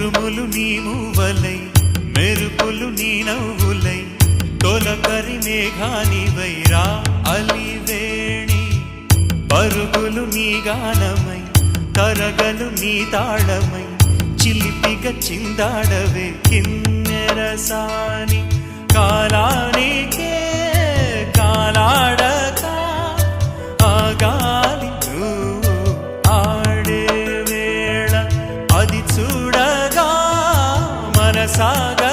ఉరుములు నీ మూవలై మెరుపులు నీ నవ్వులై తొలకరి మేఘానివైరా అలివేణి పరుగులు నీ గానమై తరగలు నీ తాళమై చిలిపిగ చిందాడవే కిన్నెరసాని కాలానికే కాలాడక ఆగాలి నువ్వు ఆడే వేళ అది చూడగా మనసాగ